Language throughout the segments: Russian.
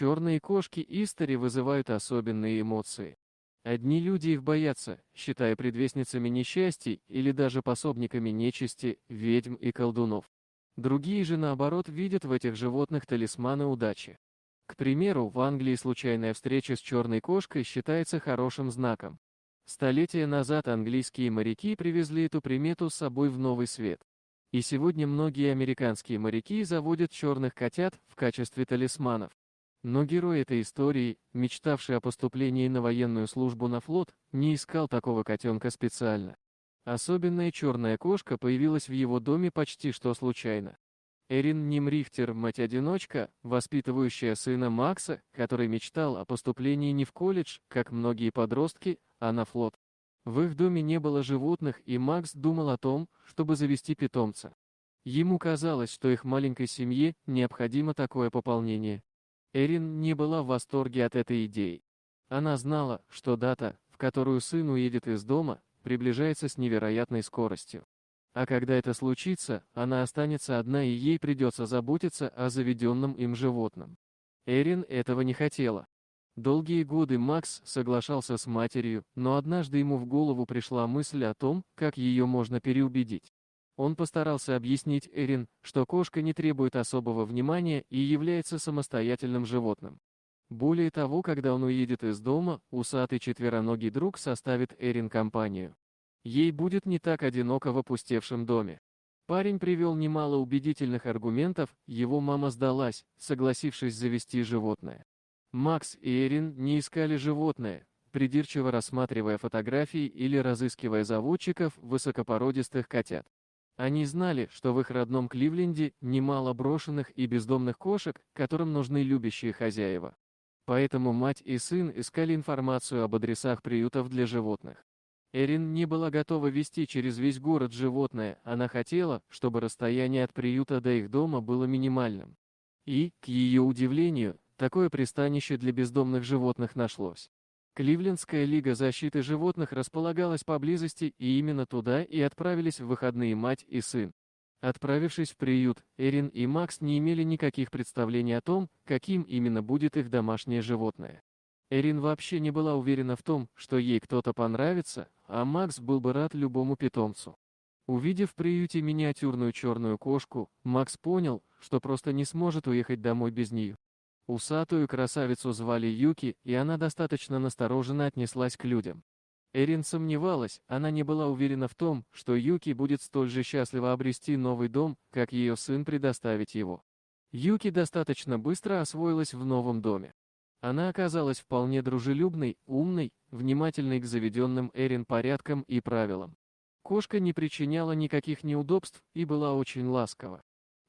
Черные кошки Истори вызывают особенные эмоции. Одни люди их боятся, считая предвестницами несчастий или даже пособниками нечисти, ведьм и колдунов. Другие же, наоборот, видят в этих животных талисманы удачи. К примеру, в Англии случайная встреча с черной кошкой считается хорошим знаком. Столетия назад английские моряки привезли эту примету с собой в Новый Свет. И сегодня многие американские моряки заводят черных котят в качестве талисманов. Но герой этой истории, мечтавший о поступлении на военную службу на флот, не искал такого котенка специально. Особенная черная кошка появилась в его доме почти что случайно. Эрин Нимрихтер, мать-одиночка, воспитывающая сына Макса, который мечтал о поступлении не в колледж, как многие подростки, а на флот. В их доме не было животных, и Макс думал о том, чтобы завести питомца. Ему казалось, что их маленькой семье необходимо такое пополнение. Эрин не была в восторге от этой идеи. Она знала, что дата, в которую сын уедет из дома, приближается с невероятной скоростью. А когда это случится, она останется одна и ей придется заботиться о заведенном им животном. Эрин этого не хотела. Долгие годы Макс соглашался с матерью, но однажды ему в голову пришла мысль о том, как ее можно переубедить. Он постарался объяснить Эрин, что кошка не требует особого внимания и является самостоятельным животным. Более того, когда он уедет из дома, усатый четвероногий друг составит Эрин компанию. Ей будет не так одиноко в опустевшем доме. Парень привел немало убедительных аргументов, его мама сдалась, согласившись завести животное. Макс и Эрин не искали животное, придирчиво рассматривая фотографии или разыскивая заводчиков высокопородистых котят. Они знали, что в их родном Кливленде немало брошенных и бездомных кошек, которым нужны любящие хозяева. Поэтому мать и сын искали информацию об адресах приютов для животных. Эрин не была готова везти через весь город животное, она хотела, чтобы расстояние от приюта до их дома было минимальным. И, к ее удивлению, такое пристанище для бездомных животных нашлось. Кливлендская лига защиты животных располагалась поблизости, и именно туда и отправились в выходные мать и сын. Отправившись в приют, Эрин и Макс не имели никаких представлений о том, каким именно будет их домашнее животное. Эрин вообще не была уверена в том, что ей кто-то понравится, а Макс был бы рад любому питомцу. Увидев в приюте миниатюрную черную кошку, Макс понял, что просто не сможет уехать домой без нее. Усатую красавицу звали Юки, и она достаточно настороженно отнеслась к людям. Эрин сомневалась, она не была уверена в том, что Юки будет столь же счастлива обрести новый дом, как ее сын предоставить его. Юки достаточно быстро освоилась в новом доме. Она оказалась вполне дружелюбной, умной, внимательной к заведенным Эрин порядкам и правилам. Кошка не причиняла никаких неудобств и была очень ласкова.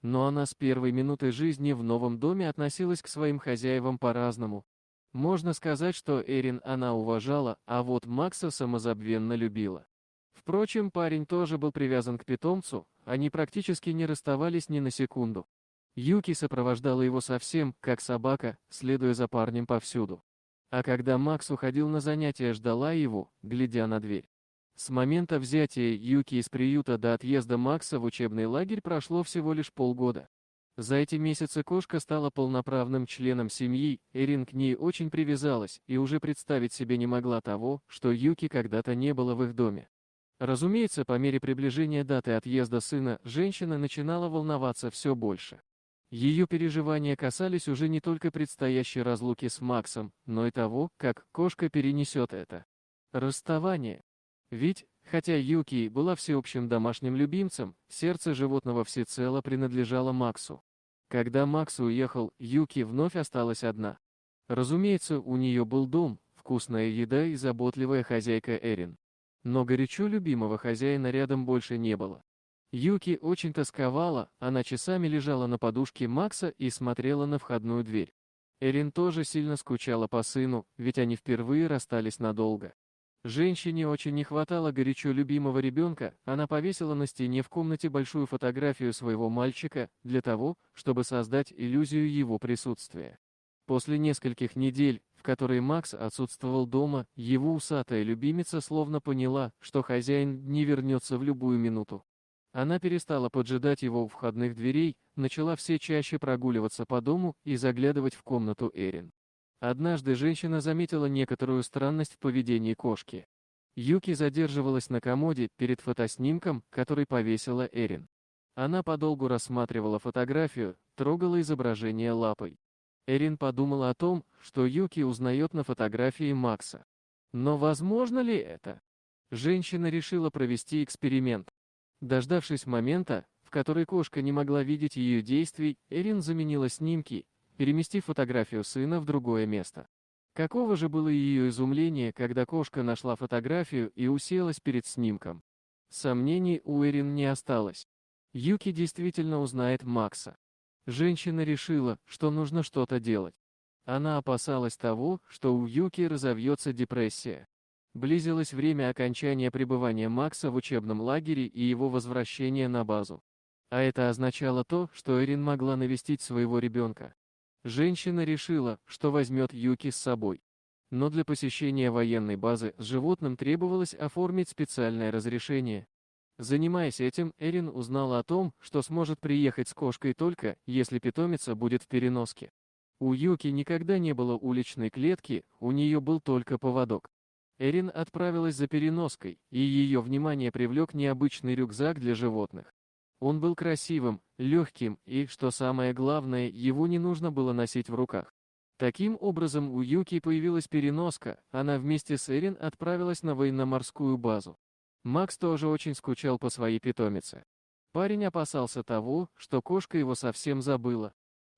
Но она с первой минуты жизни в новом доме относилась к своим хозяевам по-разному. Можно сказать, что Эрин она уважала, а вот Макса самозабвенно любила. Впрочем, парень тоже был привязан к питомцу, они практически не расставались ни на секунду. Юки сопровождала его совсем, как собака, следуя за парнем повсюду. А когда Макс уходил на занятия, ждала его, глядя на дверь. С момента взятия Юки из приюта до отъезда Макса в учебный лагерь прошло всего лишь полгода. За эти месяцы кошка стала полноправным членом семьи, Эрин к ней очень привязалась и уже представить себе не могла того, что Юки когда-то не было в их доме. Разумеется, по мере приближения даты отъезда сына, женщина начинала волноваться все больше. Ее переживания касались уже не только предстоящей разлуки с Максом, но и того, как кошка перенесет это расставание. Ведь, хотя Юки была всеобщим домашним любимцем, сердце животного всецело принадлежало Максу. Когда Макс уехал, Юки вновь осталась одна. Разумеется, у нее был дом, вкусная еда и заботливая хозяйка Эрин. Но горячо любимого хозяина рядом больше не было. Юки очень тосковала, она часами лежала на подушке Макса и смотрела на входную дверь. Эрин тоже сильно скучала по сыну, ведь они впервые расстались надолго. Женщине очень не хватало горячо любимого ребенка, она повесила на стене в комнате большую фотографию своего мальчика, для того, чтобы создать иллюзию его присутствия. После нескольких недель, в которые Макс отсутствовал дома, его усатая любимица словно поняла, что хозяин не вернется в любую минуту. Она перестала поджидать его у входных дверей, начала все чаще прогуливаться по дому и заглядывать в комнату Эрин. Однажды женщина заметила некоторую странность в поведении кошки. Юки задерживалась на комоде перед фотоснимком, который повесила Эрин. Она подолгу рассматривала фотографию, трогала изображение лапой. Эрин подумала о том, что Юки узнает на фотографии Макса. Но возможно ли это? Женщина решила провести эксперимент. Дождавшись момента, в который кошка не могла видеть ее действий, Эрин заменила снимки, переместив фотографию сына в другое место. Каково же было ее изумление, когда кошка нашла фотографию и уселась перед снимком. Сомнений у Эрин не осталось. Юки действительно узнает Макса. Женщина решила, что нужно что-то делать. Она опасалась того, что у Юки разовьется депрессия. Близилось время окончания пребывания Макса в учебном лагере и его возвращения на базу. А это означало то, что Эрин могла навестить своего ребенка. Женщина решила, что возьмет Юки с собой. Но для посещения военной базы с животным требовалось оформить специальное разрешение. Занимаясь этим, Эрин узнала о том, что сможет приехать с кошкой только, если питомица будет в переноске. У Юки никогда не было уличной клетки, у нее был только поводок. Эрин отправилась за переноской, и ее внимание привлек необычный рюкзак для животных. Он был красивым, легким и, что самое главное, его не нужно было носить в руках. Таким образом, у Юки появилась переноска, она вместе с Эрин отправилась на военно-морскую базу. Макс тоже очень скучал по своей питомице. Парень опасался того, что кошка его совсем забыла.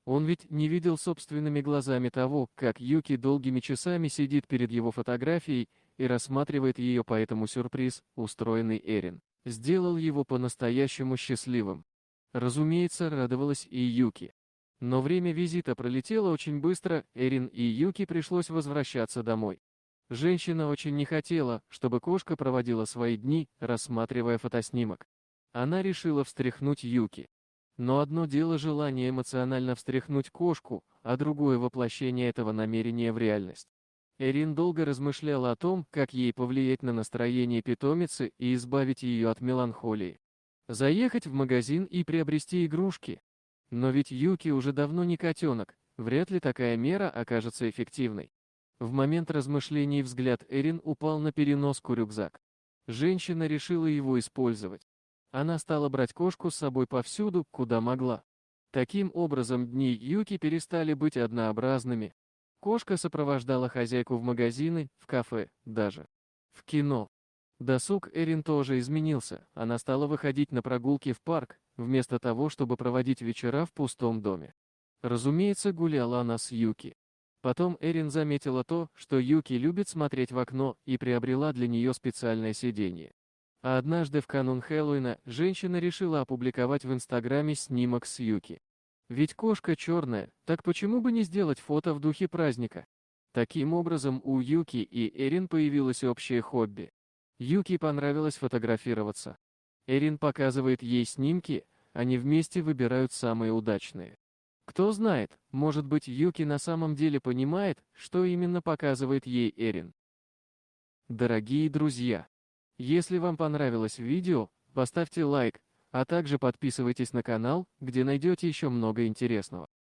Он ведь не видел собственными глазами того, как Юки долгими часами сидит перед его фотографией и рассматривает ее, поэтому сюрприз, устроенный Эрин, сделал его по-настоящему счастливым. Разумеется, радовалась и Юки. Но время визита пролетело очень быстро, Эрин и Юки пришлось возвращаться домой. Женщина очень не хотела, чтобы кошка проводила свои дни, рассматривая фотоснимок. Она решила встряхнуть Юки. Но одно дело желание эмоционально встряхнуть кошку, а другое воплощение этого намерения в реальность. Эрин долго размышляла о том, как ей повлиять на настроение питомицы и избавить ее от меланхолии. Заехать в магазин и приобрести игрушки. Но ведь Юки уже давно не котенок, вряд ли такая мера окажется эффективной. В момент размышлений взгляд Эрин упал на переноску-рюкзак. Женщина решила его использовать. Она стала брать кошку с собой повсюду, куда могла. Таким образом, дни Юки перестали быть однообразными. Кошка сопровождала хозяйку в магазины, в кафе, даже в кино. Досуг Эрин тоже изменился, она стала выходить на прогулки в парк, вместо того, чтобы проводить вечера в пустом доме. Разумеется, гуляла она с Юки. Потом Эрин заметила то, что Юки любит смотреть в окно, и приобрела для нее специальное сиденье. А однажды в канун Хэллоуина женщина решила опубликовать в Инстаграме снимок с Юки. Ведь кошка черная, так почему бы не сделать фото в духе праздника? Таким образом, у Юки и Эрин появилось общее хобби. Юки понравилось фотографироваться. Эрин показывает ей снимки, они вместе выбирают самые удачные. Кто знает, может быть, Юки на самом деле понимает, что именно показывает ей Эрин. Дорогие друзья! Если вам понравилось видео, поставьте лайк, а также подписывайтесь на канал, где найдете еще много интересного.